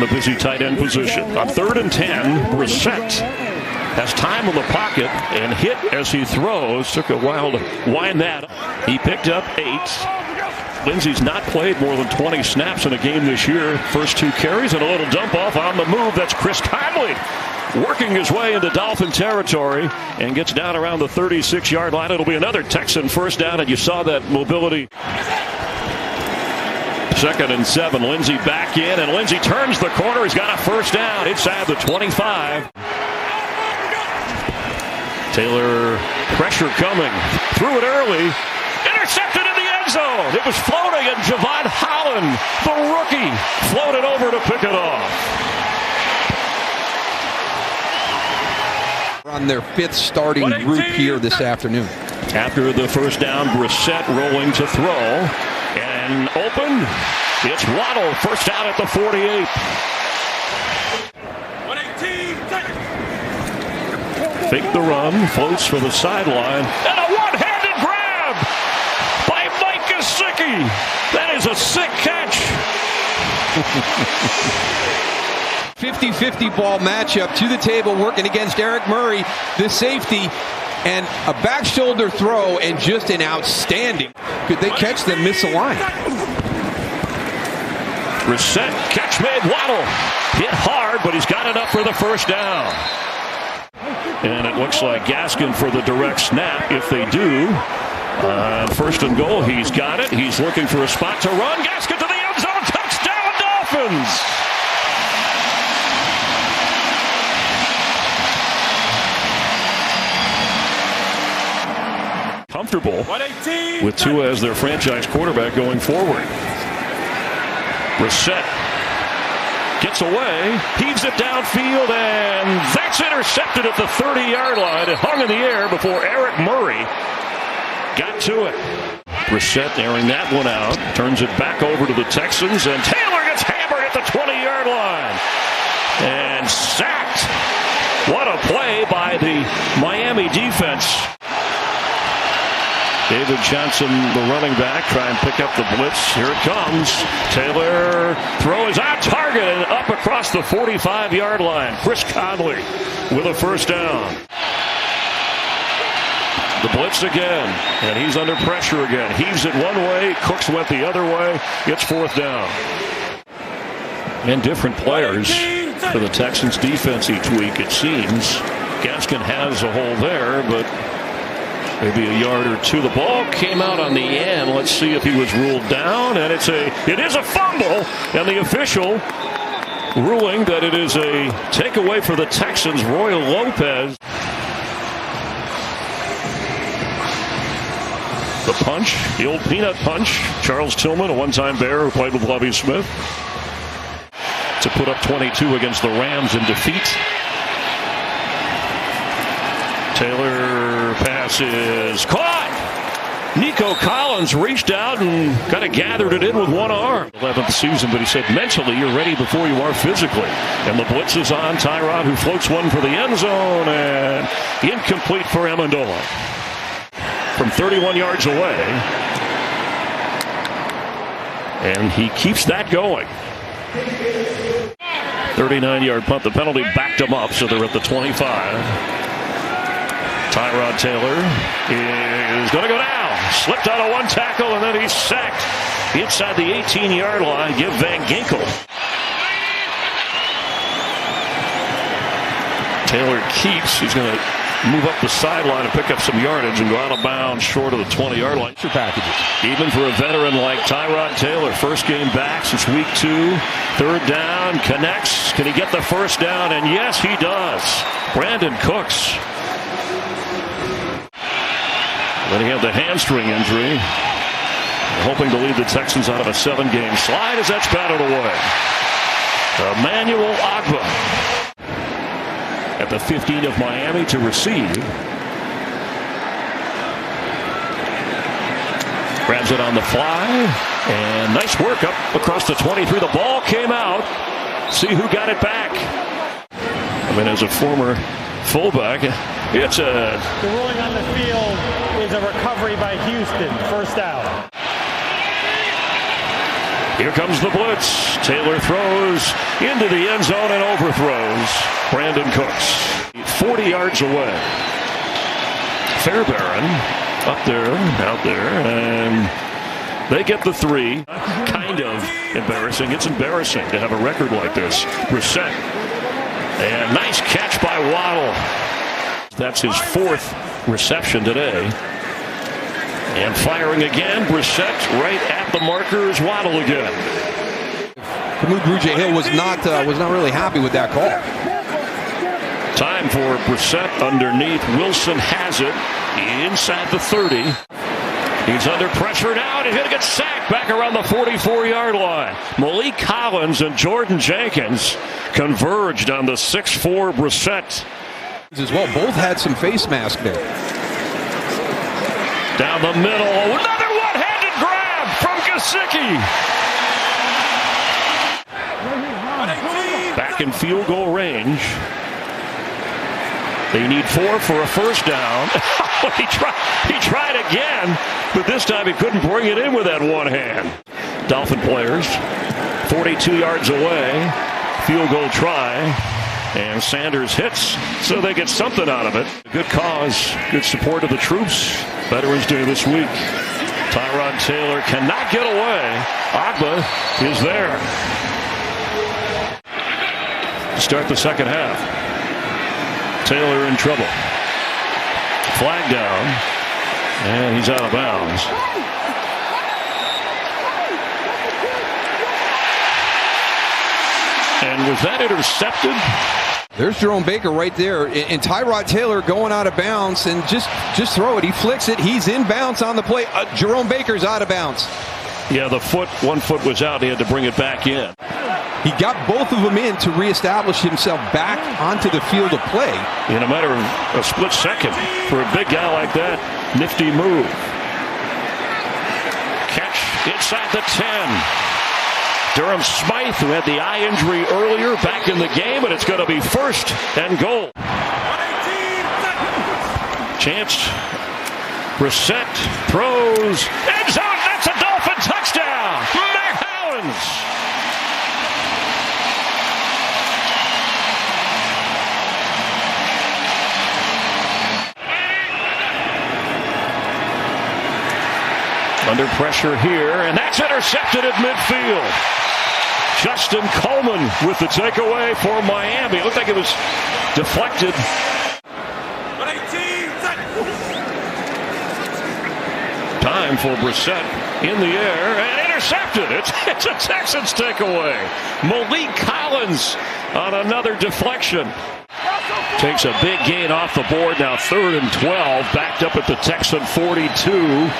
the busy tight end position. On 3rd and 10, Brissett has time in the pocket and hit as he throws. Took a while to wind that up. He picked up 8. Lindsey's not played more than 20 snaps in a game this year. First 2 carries and a little dump off on the move. That's Chris Conley working his way into Dolphin territory and gets down around the 36-yard line. It'll be another Texan first down, and you saw that mobility. 2nd and 7. Lindsey back in, and Lindsey turns the corner. He's got a first down inside the 25. Taylor, pressure coming. Threw it early. Intercepted in the end zone. It was floating, and Javon Holland, the rookie, floated over to pick it off. On their 5th starting group here this afternoon. After the first down, Brissett rolling to throw. And open. It's Waddle. First down at the 48. 118. Fake the run. Floats for the sideline. And a one-handed grab by Mike Gesicki. That is a sick catch. 50-50 ball matchup to the table, working against Eric Murray, the safety, and a back shoulder throw, and just an outstanding. Could they catch them, miss the line? Brissett, catch made. Waddle hit hard, but he's got enough for the first down. And it looks like Gaskin for the direct snap. If they do, first and goal, he's got it. He's looking for a spot to run. Gaskin to the end zone. Touchdown, Dolphins! Comfortable with Tua as their franchise quarterback going forward. Brissett gets away, heaves it downfield, and that's intercepted at the 30-yard line. It hung in the air before Eric Murray got to it. Brissett airing that one out, turns it back over to the Texans, and Taylor gets hammered at the 20-yard line and sacked. What a play by the Miami defense. David Johnson, the running back, try and pick up the blitz. Here it comes. Taylor throw is on target and up across the 45-yard line. Chris Conley with a first down. The blitz again, and he's under pressure again. Heaves it one way, Cooks went the other way. It's 4th down. And different players for the Texans defense each week, it seems. Gaskin has a hole there, but maybe a yard or 2. The ball came out on the end. Let's see if he was ruled down. And it is a fumble. And the official ruling that it is a takeaway for the Texans. Roy Lopez. The punch, the old peanut punch. Charles Tillman, a one-time Bear who played with Lovie Smith, to put up 22 against the Rams in defeat. Taylor pass is caught. Nico Collins reached out and kind of gathered it in with one arm. 11th season, but he said mentally you're ready before you are physically. And the blitz is on Tyrod, who floats one for the end zone, and incomplete for Amendola. From 31 yards away. And he keeps that going. 39-yard punt. The penalty backed him up, so they're at the 25. Tyrod Taylor is going to go down. Slipped out of one tackle, and then he's sacked inside the 18-yard line. Give Van Ginkel. Taylor keeps. He's going to move up the sideline and pick up some yardage and go out of bounds short of the 20-yard line. Even for a veteran like Tyrod Taylor, first game back since week 2. 3rd down, connects. Can he get the first down? And yes, he does. Brandon Cooks. Then he had the hamstring injury. Hoping to lead the Texans out of a 7-game slide as that's batted away. Emmanuel Ogbah at the 15 of Miami to receive. Grabs it on the fly. And nice work up across the 23. The ball came out. See who got it back. I mean, as a former fullback, it's a... The ruling on the field is a recovery by Houston. First out. Here comes the blitz. Taylor throws into the end zone and overthrows Brandon Cooks. 40 yards away. Fairbairn up there, out there, and they get the 3. Kind of embarrassing. It's embarrassing to have a record like this. Brissett. And nice catch by Waddle. That's his 4th reception today. And firing again, Brissett right at the markers. Waddle again. Hill was not really happy with that call. Time for Brissett underneath. Wilson has it inside the 30. He's under pressure now, and he's going to get sacked back around the 44-yard line. Malik Collins and Jordan Jenkins converged on the 6'4" Brissett. As well, both had some face mask there. Down the middle, another one-handed grab from Gesicki. Back in field goal range. They need 4 for a first down. He tried again, but this time he couldn't bring it in with that one hand. Dolphin players, 42 yards away, field goal try, and Sanders hits, so they get something out of it. Good cause, good support of the troops. Veterans Day this week. Tyrod Taylor cannot get away. Agba is there. Start the second half. Taylor in trouble. Flag down, and he's out of bounds. And was that intercepted? There's Jerome Baker right there, and Tyrod Taylor going out of bounds, and just throw it. He flicks it. He's in bounds on the play. Jerome Baker's out of bounds. Yeah, one foot was out. He had to bring it back in. He got both of them in to reestablish himself back onto the field of play. In a matter of a split second for a big guy like that. Nifty move. Catch inside the 10. Durham Smythe, who had the eye injury earlier, back in the game, and it's going to be 1st and goal. Chance. Brissett throws. End zone. That's a Dolphin touchdown. Mac Hollins. Under pressure here, and that's intercepted at midfield. Justin Coleman with the takeaway for Miami. It looked like it was deflected. Time for Brissett in the air and intercepted. It's a Texans takeaway. Malik Collins on another deflection. Takes a big gain off the board. Now 3rd and 12. Backed up at the Texan 42.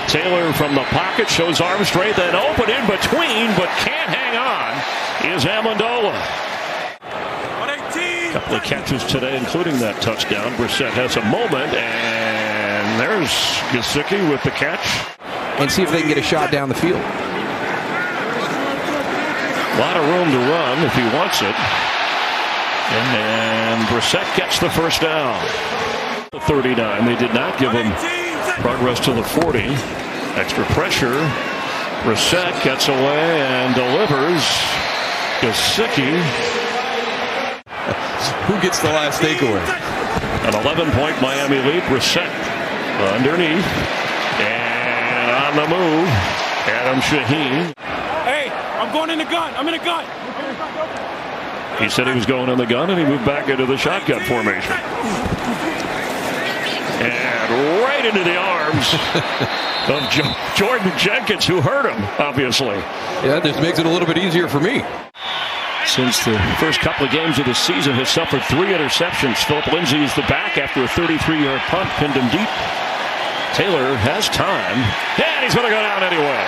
Taylor from the pocket shows arm strength and open in between, but can't hang on, is Amendola. A couple of catches today, including that touchdown. Brissett has a moment, and there's Gesicki with the catch. And see if they can get a shot down the field. A lot of room to run if he wants it. And Brissett gets the first down. The 39, they did not give him progress to the 40. Extra pressure. Brissett gets away and delivers. Gesicki. Who gets the last takeaway? An 11-point Miami lead. Brissett underneath. And on the move, Adam Shaheen. Hey, I'm going in the gun. I'm in the gun. He said he was going in the gun, and he moved back into the shotgun formation. And right into the arms of Jordan Jenkins, who hurt him, obviously. Yeah, this makes it a little bit easier for me. Since the first couple of games of the season, has suffered 3 interceptions. Philip Lindsay is the back after a 33-yard punt, pinned him deep. Taylor has time, and he's going to go down anyway.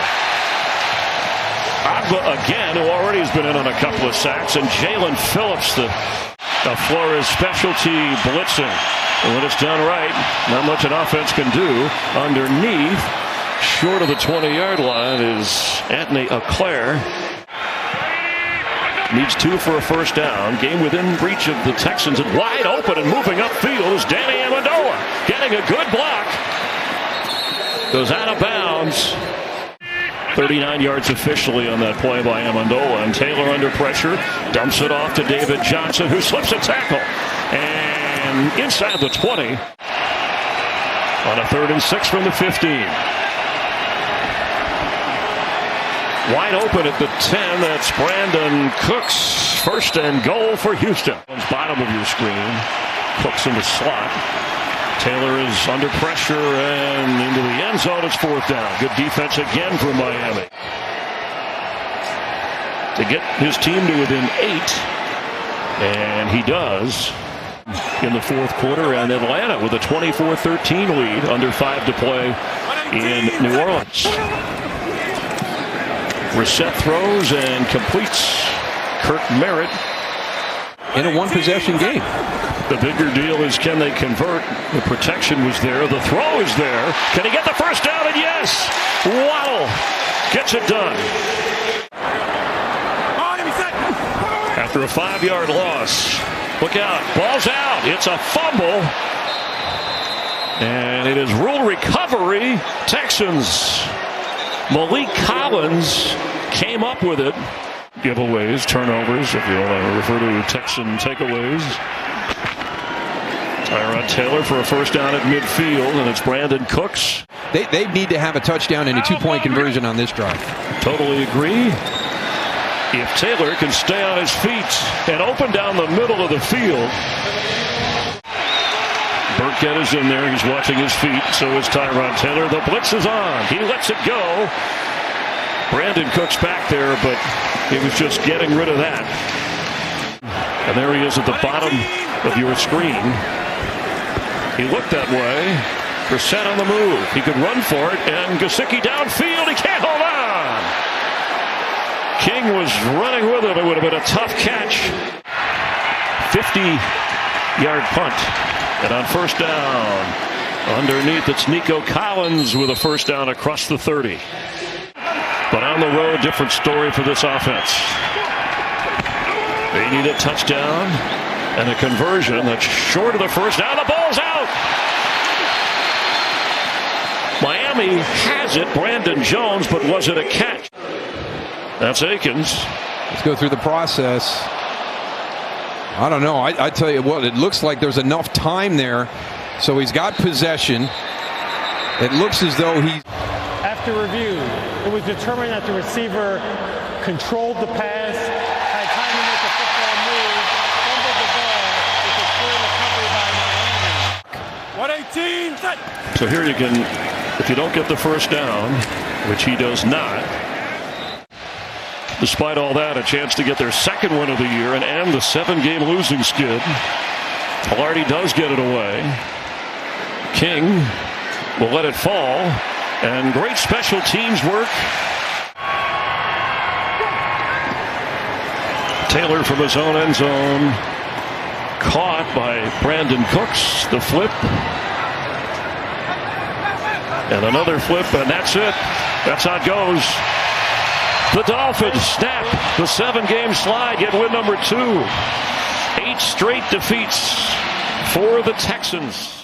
Agba again, who already has been in on a couple of sacks, and Jalen Phillips, the Flores specialty blitzing. And when it's done right, not much an offense can do. Underneath, short of the 20-yard line, is Anthony Auclair. Needs 2 for a first down. Game within reach of the Texans, and wide open and moving upfield is Danny Amendola. Getting a good block. Goes out of bounds. 39 yards officially on that play by Amendola. And Taylor under pressure, dumps it off to David Johnson, who slips a tackle. And inside the 20 on a 3rd and 6 from the 15. Wide open at the 10. That's Brandon Cooks. 1st and goal for Houston. Bottom of your screen. Cooks in the slot. Taylor is under pressure and into the end zone. It's 4th down. Good defense again for Miami to get his team to within 8. And he does in the 4th quarter. And Atlanta with a 24-13 lead. Under 5 to play in New Orleans. Reset throws and completes. Kirk Merritt in a one-possession game. The bigger deal is, can they convert? The protection was there. The throw is there. Can he get the 1st down? And yes, Waddle gets it done. After a 5-yard loss. Look out. Ball's out. It's a fumble. And it is ruled recovery. Texans. Malik Collins came up with it. Giveaways, turnovers, if you'll refer to Texan takeaways. Tyrod Taylor for a 1st down at midfield, and it's Brandon Cooks. They need to have a touchdown and a 2-point conversion on this drive. Totally agree. If Taylor can stay on his feet and open down the middle of the field. Burkett is in there. He's watching his feet. So is Tyrod Taylor. The blitz is on. He lets it go. Brandon Cooks back there, but he was just getting rid of that. And there he is at the bottom of your screen. He looked that way. Brissett on the move. He could run for it. And Gesicki downfield. He can't hold on. King was running with it. It would have been a tough catch. 50-yard punt. And on 1st down, underneath, it's Nico Collins with a 1st down across the 30. But on the road, different story for this offense. They need a touchdown and a conversion that's short of the 1st down. The ball's out. Miami has it. Brandon Jones, but was it a catch? That's Akins. Let's go through the process. I don't know. I tell you what, it looks like there's enough time there. So he's got possession. It looks as though he... After review, it was determined that the receiver controlled the pass, had time to make a football move, fumbled the ball. It's a clear recovery by Miami. 118. So here you can, if you don't get the 1st down, which he does not, despite all that, a chance to get their 2nd win of the year and end the 7-game losing skid. Pilardi does get it away. King will let it fall. And great special teams work. Taylor from his own end zone. Caught by Brandon Cooks. The flip. And another flip, and that's it. That's how it goes. The Dolphins snap the 7-game slide, get win number 2. 8 straight defeats for the Texans.